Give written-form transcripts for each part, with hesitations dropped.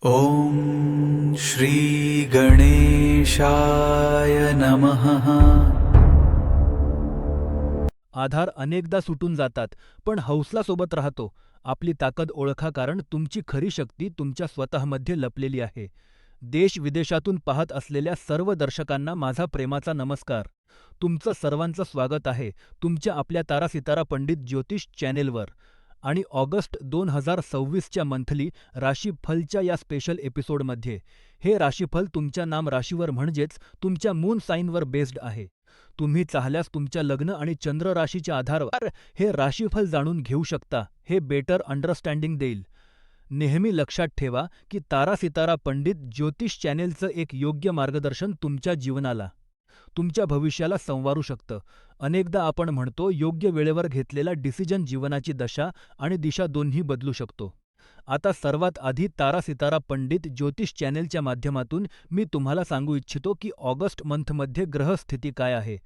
ओम श्री गणेशाय नमः। आधार अनेकदा सुटून जातात, पण हौसला सोबत राहतो. आपली ताकद ओळखा, कारण तुमची खरी शक्ती तुमच्या स्वतःमध्ये लपलेली आहे. देश विदेशातून पाहत असलेल्या सर्व दर्शकांना माझा प्रेमाचा नमस्कार. तुमचं सर्वांचं स्वागत आहे तुमच्या आपल्या तारासितारा पंडित ज्योतिष चॅनेलवर. आणि ऑगस्ट 2026च्या मंथली राशीफलच्या या स्पेशल एपिसोडमध्ये हे राशीफल तुमच्या नाम राशीवर म्हणजेच तुमच्या मून साइनवर बेस्ड आहे. तुम्ही चाहल्यास तुमच्या लग्न आणि चंद्र राशीच्या आधारावर हे राशीफल जाणून घेऊ शकता. हे बेटर अंडरस्टँडिंग देईल. नेहमी लक्षात ठेवा की तारा सितारा पंडित ज्योतिष चॅनेलचं एक योग्य मार्गदर्शन तुमच्या जीवनाला, तुमच्या भविष्याला संवारू शकतं. अनेकदा आपण म्हणतो, योग्य वेळेवर घेतलेला डिसिजन जीवनाची दशा आणि दिशा दोन्ही बदलू शकतो. आता सर्वात आधी तारा सितारा पंडित ज्योतिष चॅनेलच्या माध्यमातून मी तुम्हाला सांगू इच्छितो की ऑगस्ट मंथमध्ये ग्रहस्थिती काय आहे.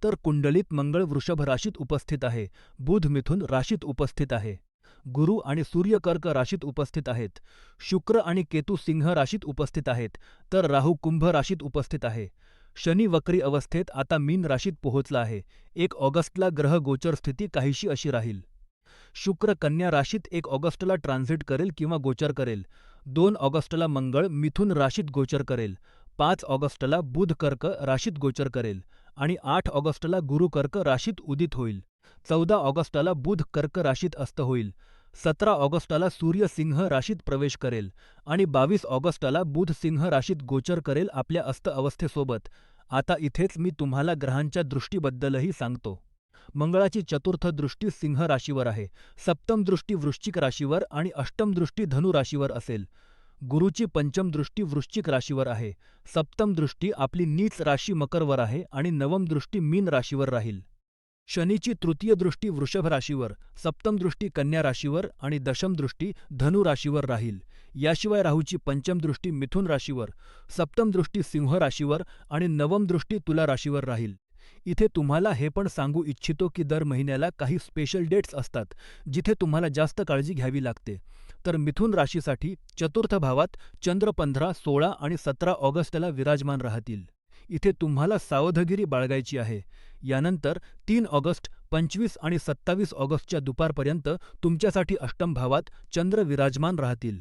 तर कुंडलीत मंगळ वृषभ राशीत उपस्थित आहे, बुध मिथुन राशीत उपस्थित आहे, गुरु आणि सूर्य कर्क राशीत उपस्थित आहेत, शुक्र आणि केतू सिंह राशीत उपस्थित आहेत, तर राहू कुंभ राशीत उपस्थित आहे. शनी वक्री अवस्थेत आता मीन राशीत पोहोचला आहे. 1 ऑगस्टला ग्रह गोचर स्थिती काहीशी अशी राहील. शुक्र कन्या राशीत 1 ऑगस्टला ट्रान्झिट करेल किंवा गोचर करेल. 2 ऑगस्टला मंगळ मिथुन राशीत गोचर करेल. 5 ऑगस्टला बुध कर्क राशीत गोचर करेल आणि 8 ऑगस्टला गुरु कर्क राशीत उदित होईल. 14 ऑगस्टला बुध कर्क राशीत अस्त होईल. 17 ऑगस्टला सूर्य सिंह राशीत प्रवेश करेल आणि 22 ऑगस्टला बुध सिंह राशीत गोचर करेल आपल्या अस्त अवस्थेसोबत. आता इथेच मी तुम्हाला ग्रहांच्या दृष्टीबद्दलही सांगतो. मंगळाची चतुर्थ दृष्टी सिंह राशीवर आहे, सप्तम दृष्टी वृश्चिक राशीवर आणि अष्टम दृष्टी धनु राशीवर असेल. गुरुची पंचम दृष्टी वृश्चिक राशीवर आहे, सप्तम दृष्टी आपली नीच राशी मकरवर आहे आणि नवम दृष्टी मीन राशीवर राहील. शनीची तृतीय दृष्टी वृषभ राशीवर, सप्तम दृष्टी कन्या राशीवर आणि दशम दृष्टी धनु राशीवर राहील. याशिवाय राहूची पंचम दृष्टी मिथुन राशीवर, सप्तम दृष्टी सिंह राशीवर आणि नवम दृष्टी तुला राशीवर राहील. इथे तुम्हाला हे पण सांगू इच्छितो की दर महिन्याला काही स्पेशल डेट्स असतात, जिथे तुम्हाला जास्त काळजी घ्यावी लागते. तर मिथुन राशीसाठी चतुर्थ भावात चंद्र 15, 16 आणि 17 ऑगस्टला विराजमान राहतील. इथे तुम्हाला सावधगिरी बाळगायची आहे. यानंतर 3 ऑगस्ट, 25 आणि 27 ऑगस्टच्या दुपारपर्यंत तुमच्यासाठी अष्टम भावात चंद्र विराजमान राहतील.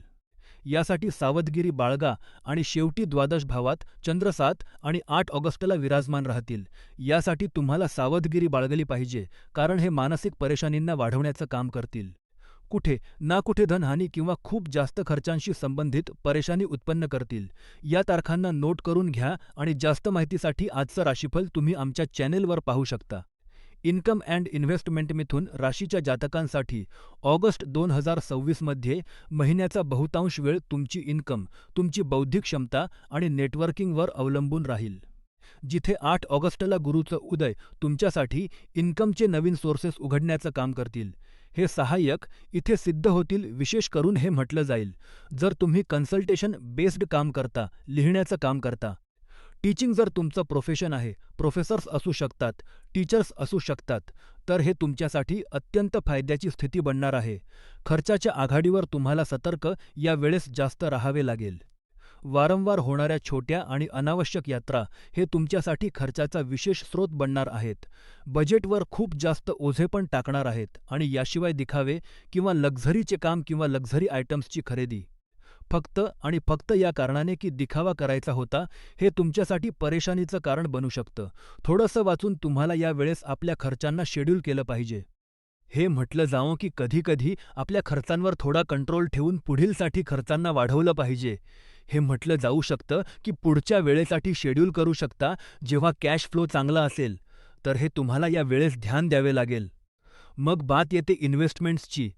यासाठी सावधगिरी बाळगा. आणि शेवटी द्वादश भावात चंद्र 7 आणि 8 ऑगस्टला विराजमान राहतील. यासाठी तुम्हाला सावधगिरी बाळगली पाहिजे, कारण हे मानसिक परेशानींना वाढवण्याचं काम करतील. कुठे ना कुठे धनहानी किंवा खूप जास्त खर्चांशी संबंधित परेशानी उत्पन्न करतील. या तारखांना नोट करून घ्या आणि जास्त माहितीसाठी आजचं राशीफल तुम्ही आमच्या चॅनेलवर पाहू शकता. इन्कम अँड इन्व्हेस्टमेंट मिथुन राशीच्या जातकांसाठी ऑगस्ट 2026 मध्ये महिन्याचा बहुतांश वेळ तुमची इन्कम, तुमची बौद्धिक क्षमता आणि नेटवर्किंगवर अवलंबून राहील. जिथे 8 ऑगस्टला गुरूचं उदय तुमच्यासाठी इन्कमचे नवीन सोर्सेस उघडण्याचं काम करतील. हे सहाय्यक इथे सिद्ध होतील. विशेष करून हे म्हटलं जाईल, जर तुम्ही कन्सल्टेशन बेस्ड काम करता, लिहिण्याचं काम करता. टीचिंग जर तुमचं प्रोफेशन आहे, प्रोफेसर्स असू शकतात, टीचर्स असू शकतात, तर हे तुमच्यासाठी अत्यंत फायद्याची स्थिती बनणार आहे. खर्चाच्या आघाडीवर तुम्हाला सतर्क या वेळेस जास्त राहावे लागेल. वारंवार होणाऱ्या छोट्या आणि अनावश्यक यात्रा हे तुमच्यासाठी खर्चाचा विशेष स्रोत बनणार आहेत. बजेटवर खूप जास्त ओझेपण टाकणार आहेत आणि याशिवाय दिखावे किंवा लक्झरीचे काम किंवा लक्झरी आयटम्सची खरेदी. फक्त आणि फक्त या कारणाने की दिखावा करायचा होता, हे तुमच्यासाठी परेशानीचं कारण बनू शकतं. थोडंसं वाचून तुम्हाला या वेळेस आपल्या खर्चांना शेड्यूल केलं पाहिजे. हे म्हटलं जावं की कधीकधी आपल्या खर्चांवर थोडा कंट्रोल ठेवून पुढीलसाठी खर्चांना वाढवलं पाहिजे. हे म्हटलं जाऊ शकतं की पुढच्या वेळेसाठी शेड्यूल करू शकता. जेव्हा कॅश फ्लो चांगला असेल, तर हे तुम्हाला या वेळेस ध्यान द्यावे लागेल. मग बात येते इन्व्हेस्टमेंट्सची.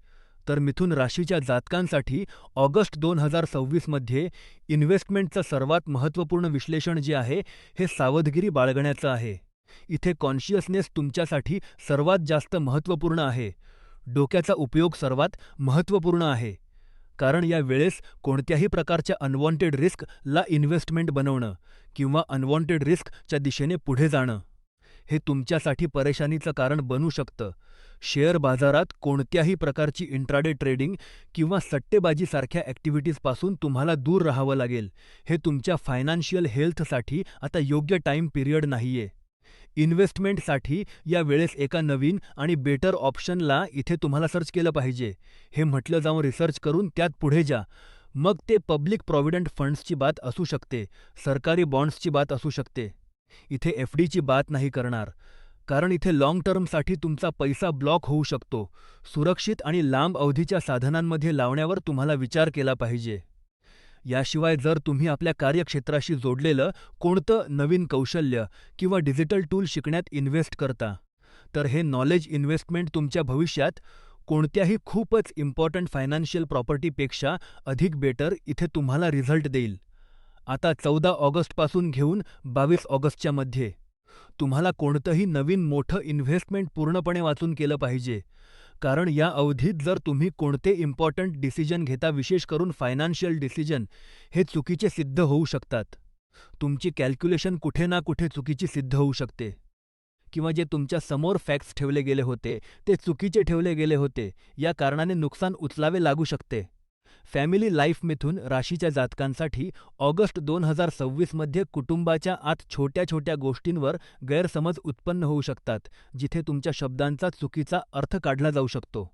तर मिथुन राशीच्या जातकांसाठी ऑगस्ट 2026 मध्ये इन्व्हेस्टमेंटचं सर्वात महत्त्वपूर्ण विश्लेषण जे आहे, हे सावधगिरी बाळगण्याचं आहे. इथे कॉन्शियसनेस तुमच्यासाठी सर्वात जास्त महत्त्वपूर्ण आहे. डोक्याचा उपयोग सर्वात महत्त्वपूर्ण आहे. कारण या वेळेस कोणत्याही प्रकारच्या अनवॉन्टेड रिस्क ला इन्व्हेस्टमेंट बनवणं किंवा अनवॉन्टेड रिस्कच्या दिशेने पुढे जाणं, हे तुमच्यासाठी परेशानीचं कारण बनू शकतं. शेअर बाजारात कोणत्याही प्रकारची इंट्राडे ट्रेडिंग किंवा सट्टेबाजीसारख्या ॲक्टिव्हिटीजपासून तुम्हाला दूर राहावं लागेल. हे तुमच्या फायनान्शियल हेल्थसाठी आता योग्य टाईम पिरियड नाहीये. इन्व्हेस्टमेंटसाठी या वेळेस एका नवीन आणि बेटर ऑप्शनला इथे तुम्हाला सर्च केलं पाहिजे. हे म्हटलं जाऊन रिसर्च करून त्यात पुढे जा. मग ते पब्लिक प्रॉव्हिडंट फंड्सची बात असू शकते, सरकारी बॉण्ड्सची बात असू शकते. इथे एफ.डीची बात नाही करणार. कारण इथे लाँग टर्मसाठी तुमचा पैसा ब्लॉक होऊ शकतो. सुरक्षित आणि लांब अवधीच्या साधनांमध्ये लावण्यावर तुम्हाला विचार केला पाहिजे. याशिवाय जर तुम्ही आपल्या कार्यक्षेत्राशी जोडलेलं कोणतं नवीन कौशल्य किंवा डिजिटल टूल शिकण्यात इन्व्हेस्ट करता, तर हे नॉलेज इन्व्हेस्टमेंट तुमच्या भविष्यात कोणत्याही खूपच इम्पॉर्टंट फायनान्शियल प्रॉपर्टीपेक्षा अधिक बेटर इथे तुम्हाला रिझल्ट देईल. आता 14 ऑगस्टपासून घेऊन 22 ऑगस्टच्या मध्ये तुम्हाला कोणतंही नवीन मोठं इन्व्हेस्टमेंट पूर्णपणे वाचून केलं पाहिजे. कारण या अवधीत जर तुम्ही कोणते इम्पॉर्टंट डिसिजन घेता, विशेष करून फायनान्शियल डिसिजन, हे चुकीचे सिद्ध होऊ शकतात. तुमची कॅल्क्युलेशन कुठे ना कुठे चुकीची सिद्ध होऊ शकते. किंवा जे तुमच्या समोर फॅक्ट्स ठेवले गेले होते ते चुकीचे ठेवले गेले होते, या कारणाने नुकसान उचलावे लागू शकते. फॅमिली लाईफ मिथून राशीच्या जातकांसाठी ऑगस्ट 2026 मध्ये कुटुंबाच्या आत छोट्या छोट्या गोष्टींवर गैरसमज उत्पन्न होऊ शकतात, जिथे तुमच्या शब्दांचा चुकीचा अर्थ काढला जाऊ शकतो.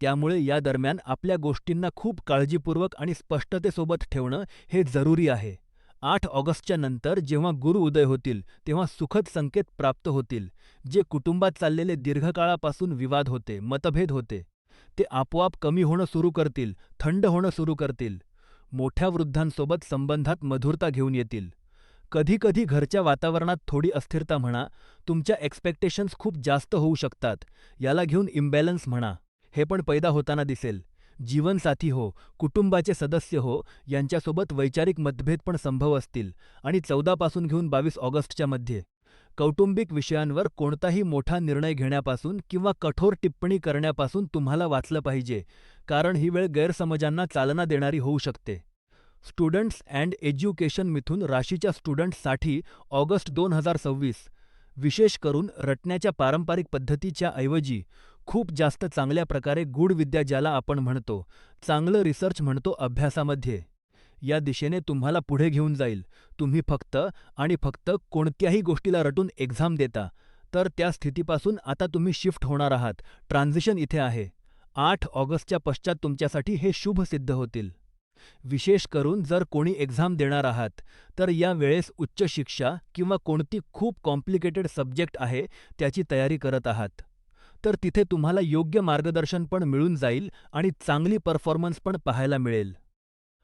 त्यामुळे या दरम्यान आपल्या गोष्टींना खूप काळजीपूर्वक आणि स्पष्टतेसोबत ठेवणं हे जरुरी आहे. 8 ऑगस्टच्या नंतर जेव्हा गुरु उदय होतील, तेव्हा सुखद संकेत प्राप्त होतील. जे कुटुंबात चाललेले दीर्घकाळापासून विवाद होते, मतभेद होते, ते आपोआप कमी होणं सुरू करतील, थंड होणं सुरू करतील. मोठ्या वृद्धांसोबत संबंधात मधुरता घेऊन येतील. कधीकधी घरच्या वातावरणात थोडी अस्थिरता म्हणा, तुमच्या एक्स्पेक्टेशन्स खूप जास्त होऊ शकतात, याला घेऊन इम्बॅलन्स म्हणा, हे पण पैदा होताना दिसेल. जीवनसाथी हो, कुटुंबाचे सदस्य हो, यांच्यासोबत वैचारिक मतभेद पण संभव असतील. आणि 14 पासून घेऊन 22 ऑगस्टच्या मध्ये कौटुंबिक विषयांवर कोणताही मोठा निर्णय घेण्यापासून किंवा कठोर टिप्पणी करण्यापासून तुम्हाला वाचलं पाहिजे, कारण ही वेळ गैरसमजांना चालना देणारी होऊ शकते. स्टुडंट्स अँड एज्युकेशन मिथून राशीच्या स्टुडंट्ससाठी ऑगस्ट 2026 विशेष करून रटण्याच्या पारंपरिक पद्धतीच्या ऐवजी खूप जास्त चांगल्या प्रकारे गूढ विद्या, ज्याला आपण म्हणतो, चांगलं रिसर्च म्हणतो, अभ्यासामध्ये या दिशेने तुम्हाला पुढे घेऊन जाईल. तुम्ही फक्त आणि फक्त कोणत्याही गोष्टीला रटून एक्झाम देता, तर त्या स्थितीपासून आता तुम्ही शिफ्ट होणार आहात. ट्रान्झिशन इथे आहे. 8 ऑगस्टच्या पश्चात तुमच्यासाठी हे शुभ सिद्ध होतील. विशेष करून जर कोणी एक्झाम देणार आहात, तर या वेळेस उच्च शिक्षा किंवा कोणती खूप कॉम्प्लिकेटेड सब्जेक्ट आहे त्याची तयारी करत आहात, तर तिथे तुम्हाला योग्य मार्गदर्शन पण मिळून जाईल आणि चांगली परफॉर्मन्स पण पाहायला मिळेल.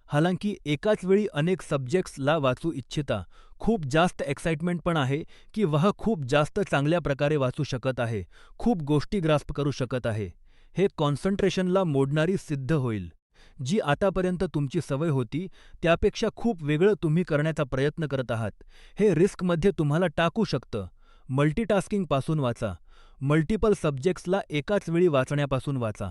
हालांकी एकाच वेळी अनेक सब्जेक्ट्सला वाचू इच्छिता, खूप जास्त एक्साइटमेंट पण आहे की खूप जास्त चांगल्या प्रकारे वाचू शकत आहे, खूप गोष्टी ग्रास्प करू शकत आहे. हे कॉन्सन्ट्रेशनला मोडणारी सिद्ध होईल. जी आतापर्यंत तुमची सवय होती त्यापेक्षा खूप वेगळं तुम्ही करण्याचा प्रयत्न करत आहात, हे रिस्कमध्ये तुम्हाला टाकू शकतं. मल्टीटास्किंगपासून वाचा. मल्टिपल सब्जेक्ट्सला एकाच वेळी वाचण्यापासून वाचा.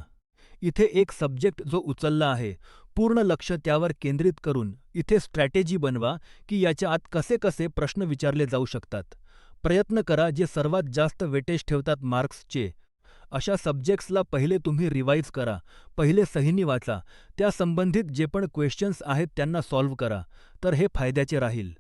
इथे एक सब्जेक्ट जो उचलला आहे, पूर्ण लक्ष त्यावर केंद्रित करून इथे स्ट्रॅटेजी बनवा की याच्या आत कसे कसे प्रश्न विचारले जाऊ शकतात. प्रयत्न करा जे सर्वात जास्त वेटेज ठेवतात मार्क्सचे, अशा सब्जेक्ट्सला पहिले तुम्ही रिवाईज करा, पहिले सहीनी वाचा, त्या संबंधित जे पण क्वेश्चन्स आहेत त्यांना सॉल्व्ह करा, तर हे फायद्याचे राहील.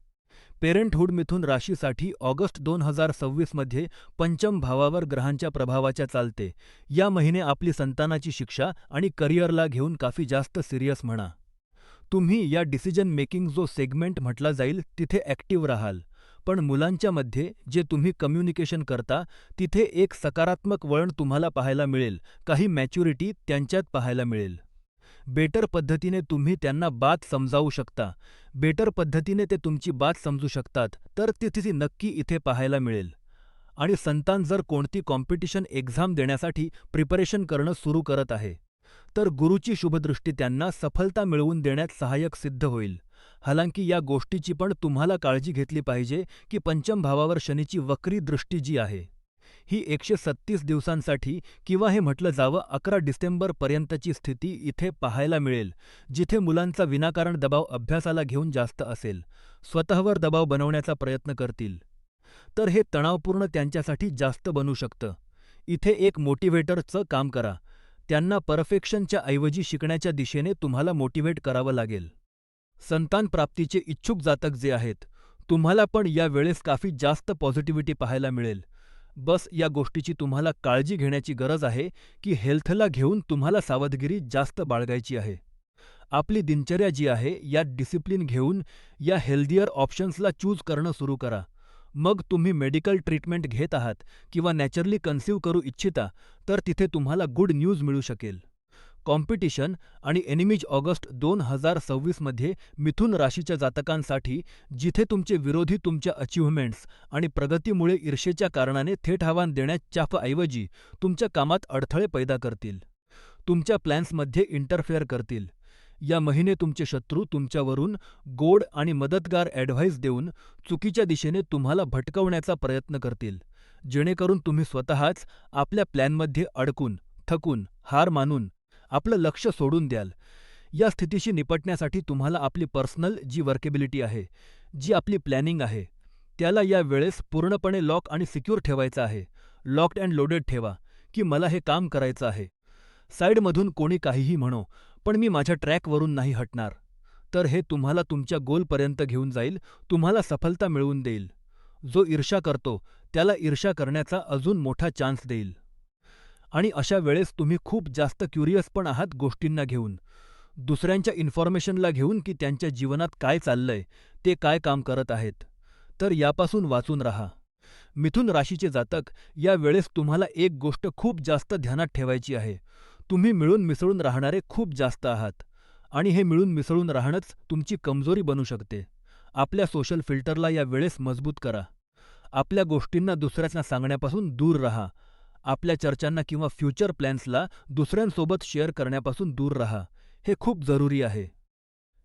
पेरेंटहूड मिथून राशीसाठी ऑगस्ट 2026 मध्ये पंचम भावावर ग्रहांच्या प्रभावाच्या चालते. या महिने आपली संतानाची शिक्षा आणि करिअरला घेऊन काफी जास्त सिरियस म्हणा. तुम्ही या डिसिजन मेकिंग जो सेगमेंट म्हटला जाईल तिथे ॲक्टिव्ह राहाल, पण मुलांच्या मध्ये जे तुम्ही कम्युनिकेशन करता तिथे एक सकारात्मक वळण तुम्हाला पाहायला मिळेल, काही मॅच्युरिटी त्यांच्यात पाहायला मिळेल. बेटर पद्धतीने तुम्ही त्यांना बात समजावू शकता, बेटर पद्धतीने ते तुमची बात समजू शकतात, तर तिथे नक्की इथे पाहायला मिळेल. आणि संतान जर कोणती कॉम्पिटिशन एक्झाम देण्यासाठी प्रिपरेशन करणं सुरू करत आहे, तर गुरुची शुभदृष्टी त्यांना सफलता मिळवून देण्यात सहाय्यक सिद्ध होईल. हालांकी या गोष्टीची पण तुम्हाला काळजी घेतली पाहिजे की पंचम भावावर शनीची वक्री दृष्टी जी आहे, ही 136 दिवसांसाठी किंवा हे म्हटलं जावं 11 डिसेंबर पर्यंतची स्थिती इथे पाहायला मिळेल, जिथे मुलांचा विनाकारण दबाव अभ्यासाला घेऊन जास्त असेल, स्वतःवर दबाव बनवण्याचा प्रयत्न करतील, तर हे तणावपूर्ण त्यांच्यासाठी जास्त बनू शकतं. इथे एक मोटिव्हेटरचं काम करा. त्यांना परफेक्शनच्या ऐवजी शिकण्याच्या दिशेने तुम्हाला मोटिव्हेट करावं लागेल. संतान प्राप्तीचे इच्छुक जातक जे आहेत, तुम्हाला पण या वेळेस काफी जास्त पॉझिटिव्हिटी पाहायला मिळेल. बस या गोष्टीची तुम्हाला काळजी घेण्याची गरज आहे की हेल्थला घेऊन तुम्हाला सावधगिरी जास्त बाळगायची आहे. आपली दिनचर्या जी आहे यात डिसिप्लिन घेऊन या हेल्दियर ऑप्शन्सला चूज करणं सुरू करा. मग तुम्ही मेडिकल ट्रीटमेंट घेत आहात किंवा नॅचरली कन्सीव्ह करू इच्छिता, तर तिथे तुम्हाला गुड न्यूज मिळू शकेल. कॉम्पिटिशन आणि एनिमीज ऑगस्ट 2026 मध्ये मिथुन राशीच्या जातकांसाठी, जिथे तुमचे विरोधी तुमच्या अचिव्हमेंट्स आणि प्रगतीमुळे ईर्षेच्या कारणाने थेट आव्हान देण्याच्याऐवजी तुमच्या कामात अडथळे पैदा करतील. तुमच्या प्लॅन्समध्ये इंटरफेअर करतील. या महिने तुमचे शत्रू तुमच्यावरून गोड आणि मदतगार ॲडव्हाइस देऊन चुकीच्या दिशेने तुम्हाला भटकवण्याचा प्रयत्न करतील, जेणेकरून तुम्ही स्वतःच आपल्या प्लॅनमध्ये अडकून, थकून, हार मानून आपलं लक्ष सोडून द्याल. या स्थितीशी निपटण्यासाठी तुम्हाला आपली पर्सनल जी वर्केबिलिटी आहे, जी आपली प्लॅनिंग आहे, त्याला या वेळेस पूर्णपणे लॉक आणि सिक्युअर ठेवायचं आहे. लॉक्ड अँड लोडेड ठेवा, की मला हे काम करायचं आहे. साईडमधून कोणी काहीही म्हणो, पण मी माझ्या ट्रॅकवरून नाही हटणार. तर हे तुम्हाला तुमच्या गोलपर्यंत घेऊन जाईल, तुम्हाला सफलता मिळवून देईल. जो ईर्ष्या करतो, त्याला ईर्ष्या करण्याचा अजून मोठा चान्स देईल. आणि अशा वेळेस तुम्ही खूप जास्त क्युरियस पण आहात गोष्टींना घेऊन, दुसऱ्यांच्या इन्फॉर्मेशनला घेऊन की त्यांच्या जीवनात काय चाललंय, ते काय काम करत आहेत. तर यापासून वाचून राहा. मिथुन राशीचे जातक, या वेळेस तुम्हाला एक गोष्ट खूप जास्त ध्यानात ठेवायची आहे. तुम्ही मिळून मिसळून राहणारे खूप जास्त आहात आणि हे मिळून मिसळून राहणंच तुमची कमजोरी बनू शकते. आपल्या सोशल फिल्टरला या वेळेस मजबूत करा. आपल्या गोष्टींना दुसऱ्यांना सांगण्यापासून दूर राहा. आपल्या चर्चांना किंवा फ्युचर प्लॅन्सला दुसऱ्यांसोबत शेअर करण्यापासून दूर राहा. हे खूप जरुरी आहे.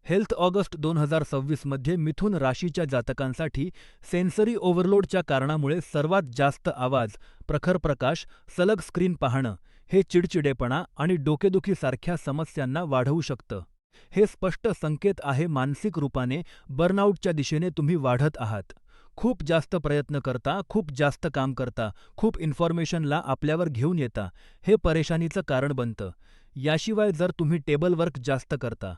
हेल्थ ऑगस्ट 2026 मध्ये मिथुन राशीच्या जातकांसाठी सेन्सरी ओव्हरलोडच्या कारणामुळे सर्वात जास्त आवाज, प्रखर प्रकाश, सलग स्क्रीन पाहणं हे चिडचिडेपणा आणि डोकेदुखी सारख्या समस्यांना वाढवू शकतं. हे स्पष्ट संकेत आहे मानसिक रूपाने बर्नआउटच्या दिशेने तुम्ही वाढत आहात. खूप जास्त प्रयत्न करता, खूप जास्त काम करता, खूप इन्फॉर्मेशनला आपल्यावर घेऊन येता, हे परेशानीचं कारण बनतं. याशिवाय जर तुम्ही टेबल वर्क जास्त करता,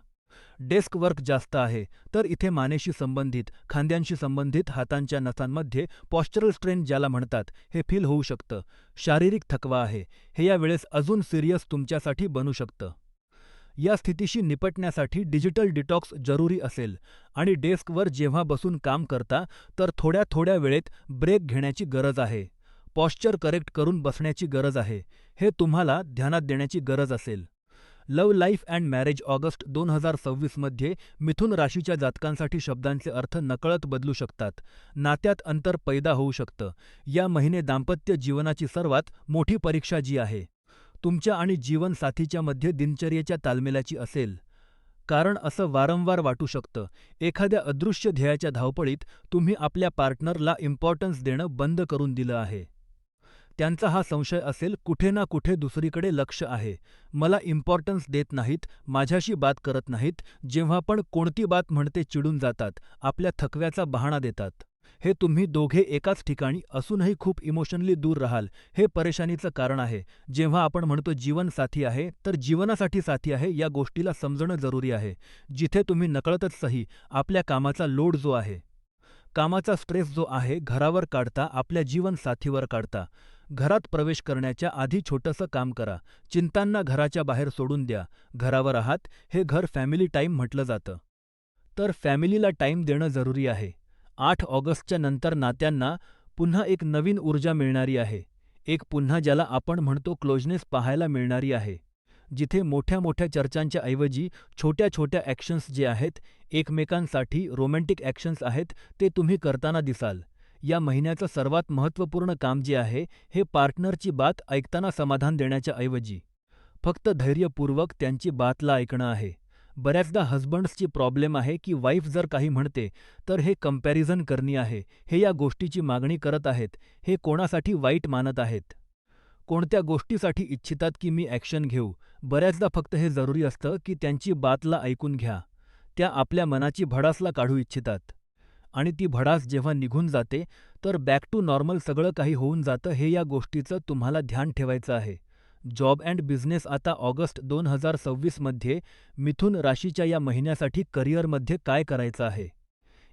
डेस्क वर्क जास्त आहे, तर इथे मानेशी संबंधित, खांद्यांशी संबंधित, हातांच्या नसांमध्ये पॉश्चरल स्ट्रेन ज्याला म्हणतात, हे फील होऊ शकतं. शारीरिक थकवा आहे, हे या वेळेस अजून सिरियस तुमच्यासाठी बनू शकतं. या स्थितीशी निपटण्यासाठी डिजिटल डिटॉक्स जरुरी असेल आणि डेस्कवर जेव्हा बसून काम करता, तर थोड्या थोड्या वेळेत ब्रेक घेण्याची गरज आहे. पॉश्चर करेक्ट करून बसण्याची गरज आहे. हे तुम्हाला ध्यानात देण्याची गरज असेल. Love life and marriage August 2026 मध्ये मिथुन राशीच्या जातकांसाठी शब्दांचे अर्थ नकळत बदलू शकतात. नात्यात अंतर पैदा होऊ शकतं. या महिने दाम्पत्य जीवनाची सर्वात मोठी परीक्षा जी आहे, तुमच्या आणि जीवनसाथीच्या मध्ये दिनचर्येच्या तालमेलाची असेल. कारण असं वारंवार वाटू शकतं, एखाद्या अदृश्य ध्येयाच्या धावपळीत तुम्ही आपल्या पार्टनरला इम्पॉर्टन्स देणं बंद करून दिलं आहे. त्यांचा हा संशय असेल, कुठे ना कुठे दुसरीकडे लक्ष आहे. मला इम्पॉर्टन्स देत नाहीत, माझ्याशी बात करत नाहीत, जेव्हा पण कोणती बात म्हणते चिडून जातात, आपल्या थकव्याचा बहाणा देतात. हे तुम्ही दोघे एकाच ठिकाणी असूनही खूप इमोशनली दूर राहाल, हे परेशानीचं कारण आहे. जेव्हा आपण म्हणतो जीवन साथी आहे, तर जीवनासाठी साथी आहे या गोष्टीला समजणं जरुरी आहे. जिथे तुम्ही नकळतच सही आपल्या कामाचा लोड जो आहे, कामाचा स्ट्रेस जो आहे, घरावर काढता, आपल्या जीवनसाथीवर काढता. घरात प्रवेश करण्याच्या आधी छोटंसं काम करा. चिंतांना घराच्या बाहेर सोडून द्या. घरावर आहात, हे घर फॅमिली टाईम म्हटलं जातं. तर फॅमिलीला टाईम देणं जरुरी आहे. 8 ऑगस्टच्या नंतर नात्यांना पुन्हा एक नवीन ऊर्जा मिळणारी आहे. एक पुन्हा ज्याला आपण म्हणतो क्लोजनेस पाहायला मिळणारी आहे. जिथे मोठ्या मोठ्या चर्चांच्या ऐवजी छोट्या छोट्या ॲक्शन्स जे आहेत, एकमेकांसाठी रोमॅन्टिक ॲक्शन्स आहेत, ते तुम्ही करताना दिसाल. या महिन्याचं सर्वात महत्त्वपूर्ण काम जे आहे, हे पार्टनरची बात ऐकताना समाधान देण्याच्या ऐवजी फक्त धैर्यपूर्वक त्यांची बातला ऐकणं आहे. बऱ्याचदा हजबंड्सची प्रॉब्लेम आहे की वाईफ जर काही म्हणते, तर हे कंपॅरिझन करणी आहे, हे या गोष्टीची मागणी करत आहेत, हे कोणासाठी वाईट मानत आहेत. कोणत्या गोष्टीसाठी इच्छितात की मी ॲक्शन घेऊ. बऱ्याचदा फक्त हे जरुरी असतं की त्यांची बातला ऐकून घ्या. त्या आपल्या मनाची भडासला काढू इच्छितात. आणि ती भडास जेव्हा निघून जाते, तर बॅक टू नॉर्मल सगळं काही होऊन जातं हे या गोष्टीचं तुम्हाला ध्यान ठेवायचं आहे. जॉब अँड बिझनेस आता ऑगस्ट 2026 मध्ये मिथुन राशीच्या या महिन्यासाठी करिअरमध्ये काय करायचं आहे,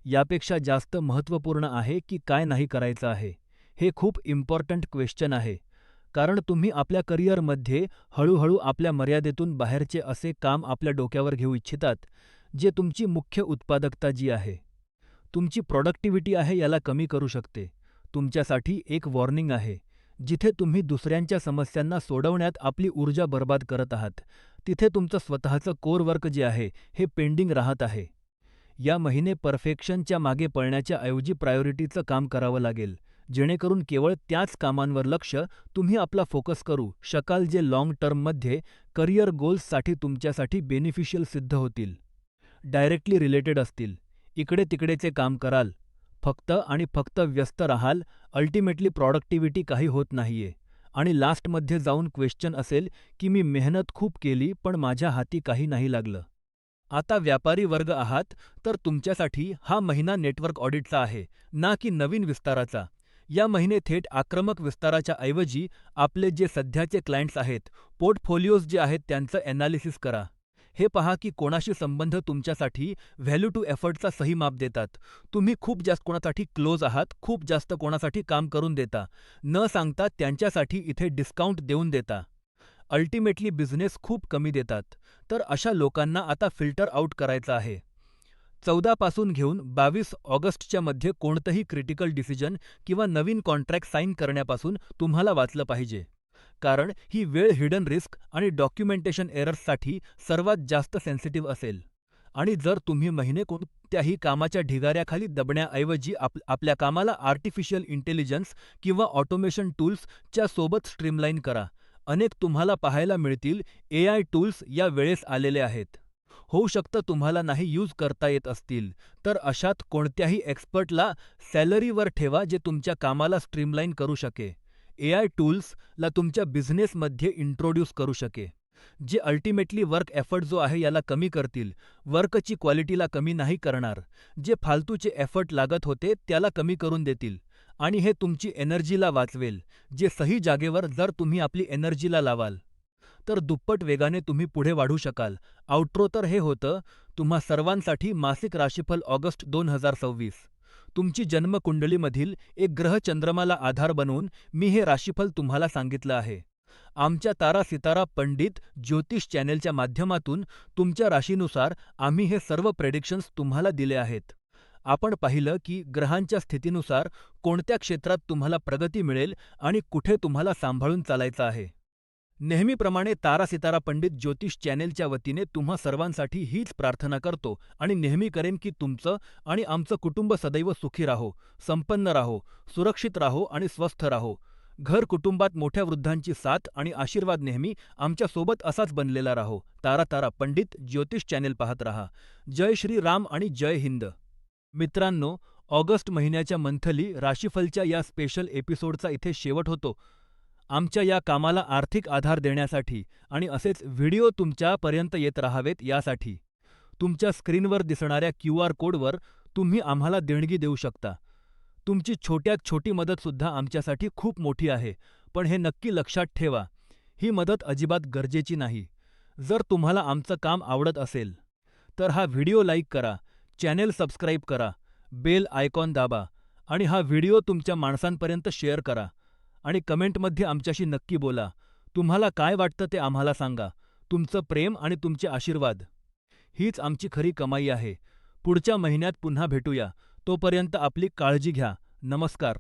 यापेक्षा जास्त महत्त्वपूर्ण आहे की काय नाही करायचं आहे. हे खूप इम्पॉर्टंट क्वेश्चन आहे. कारण तुम्ही आपल्या करिअरमध्ये हळूहळू आपल्या मर्यादेतून बाहेरचे असे काम आपल्या डोक्यावर घेऊ इच्छितात, जे तुमची मुख्य उत्पादकता जी आहे, तुमची प्रॉडक्टिव्हिटी आहे याला कमी करू शकते. तुमच्यासाठी एक वॉर्निंग आहे. जिथे तुम्ही दुसऱ्यांच्या समस्यांना सोडवण्यात आपली ऊर्जा बर्बाद करत आहात, तिथे तुमचं स्वतःचं कोर वर्क जे आहे, हे पेंडिंग राहत आहे. या महिने परफेक्शनच्या मागे पळण्याच्या ऐवजी प्रायोरिटीचं काम करावं लागेल, जेणेकरून केवळ त्याच कामांवर तुम्ही आपला फोकस करू शकाल जे लाँग टर्ममध्ये करिअर गोल्ससाठी तुमच्यासाठी बेनिफिशियल सिद्ध होतील, डायरेक्टली रिलेटेड असतील. इकडे तिकडेचे काम कराल, फक्त आणि फक्त व्यस्त राहाल, अल्टिमेटली प्रॉडक्टिव्हिटी काही होत नाहीये. आणि लास्टमध्ये जाऊन क्वेश्चन असेल की मी मेहनत खूप केली पण माझ्या हाती काही नाही लागलं. आता व्यापारी वर्ग आहात, तर तुमच्यासाठी हा महिना नेटवर्क ऑडिटचा आहे, ना की नवीन विस्ताराचा. या महिने थेट आक्रमक विस्ताराच्या ऐवजी आपले जे सध्याचे क्लायंट्स आहेत, पोर्टफोलिओज जे आहेत त्यांचं ॲनालिसिस करा. हे पहा की कोणाशी संबंध तुमच्यासाठी व्हॅल्यू टू एफर्टचा सही माप देतात. तुम्ही खूप जास्त कोणासाठी क्लोज आहात, खूप जास्त कोणासाठी काम करून देता, न सांगता त्यांच्यासाठी इथे डिस्काउंट देऊन देता. अल्टिमेटली बिझनेस खूप कमी देतात. तर अशा लोकांना आता फिल्टर आउट करायचं आहे. 14 पासून घेऊन 22 ऑगस्टच्या मध्ये कोणतंही क्रिटिकल डिसिजन किंवा नवीन कॉन्ट्रॅक्ट साइन करण्यापासून तुम्हाला वाचलं पाहिजे. कारण ही वेळ हिडन रिस्क आणि डॉक्युमेंटेशन एरर्ससाठी सर्वात जास्त सेन्सिटिव्ह असेल. आणि जर तुम्ही महिने कोणत्याही कामाच्या ढिगाऱ्याखाली दबण्याऐवजी आपल्या कामाला आर्टिफिशियल इंटेलिजन्स किंवा ऑटोमेशन टूल्सच्या सोबत स्ट्रीमलाईन करा. अनेक तुम्हाला पाहायला मिळतील एआय टूल्स या वेळेस आलेले आहेत. होऊ शकतं तुम्हाला नाही यूज करता येत असतील, तर अशात कोणत्याही एक्सपर्टला सॅलरीवर ठेवा जे तुमच्या कामाला स्ट्रीमलाईन करू शके. एआय टूल्सला तुमच्या बिझनेसमध्ये इंट्रोड्यूस करू शके, जे अल्टिमेटली वर्क एफर्ट जो आहे याला कमी करतील, वर्कची क्वालिटीला कमी नाही करणार, जे फालतूचे एफर्ट लागत होते त्याला कमी करून देतील. आणि हे तुमची एनर्जीला वाचवेल, जे सही जागेवर जर तुम्ही आपली एनर्जीला लावाल, तर दुप्पट वेगाने तुम्ही पुढे वाढू शकाल. आउट्रो तर हे होतं तुम्हा सर्वांसाठी मासिक राशीफल ऑगस्ट 2026. तुमची जन्मकुंडलीमधील एक ग्रह चंद्रमाला आधार बनवून मी हे राशीफल तुम्हाला सांगितलं आहे. आमच्या तारा सितारा पंडित ज्योतिष चॅनेलच्या माध्यमातून तुमच्या राशीनुसार आम्ही हे सर्व प्रेडिक्शन्स तुम्हाला दिले आहेत. आपण पाहिलं की ग्रहांच्या स्थितीनुसार कोणत्या क्षेत्रात तुम्हाला प्रगती मिळेल आणि कुठे तुम्हाला सांभाळून चालायचं आहे. नेहमीप्रमाणे तारा सितारा पंडित ज्योतिष चॅनेलच्या वतीने तुम्हा सर्वांसाठी हीच प्रार्थना करतो आणि नेहमी करेन की तुमचं आणि आमचं कुटुंब सदैव सुखी राहो, संपन्न राहो, सुरक्षित राहो आणि स्वस्थ राहो. घर कुटुंबात मोठ्या वृद्धांची साथ आणि आशीर्वाद नेहमी आमच्या सोबत असाच बनलेला राहो. तारा तारा पंडित ज्योतिष चॅनेल पाहत रहा. जय श्री राम आणि जय हिंद. मित्रांनो, ऑगस्ट महिन्याच्या मंथली राशीफलच्या या स्पेशल एपिसोडचा इथे शेवट होतो. आमच्या या कामाला आर्थिक आधार देण्यासाठी आणि असेच व्हिडिओ तुमच्यापर्यंत येत राहावेत यासाठी तुमच्या स्क्रीनवर दिसणाऱ्या क्यूआर कोडवर तुम्ही आम्हाला देणगी देऊ शकता. तुमची छोट्यात छोटी मदतसुद्धा आमच्यासाठी खूप मोठी आहे, पण हे नक्की लक्षात ठेवा, ही मदत अजिबात गरजेची नाही. जर तुम्हाला आमचं काम आवडत असेल, तर हा व्हिडिओ लाईक करा, चॅनेल सबस्क्राईब करा, बेल आयकॉन दाबा आणि हा व्हिडिओ तुमच्या माणसांपर्यंत शेअर करा. आणि कमेंटमध्ये आमच्याशी नक्की बोला. तुम्हाला काय वाटतं ते आम्हाला सांगा. तुमचं प्रेम आणि तुमचे आशीर्वाद हीच आमची खरी कमाई आहे. पुढच्या महिन्यात पुन्हा भेटूया. तोपर्यंत आपली काळजी घ्या. नमस्कार.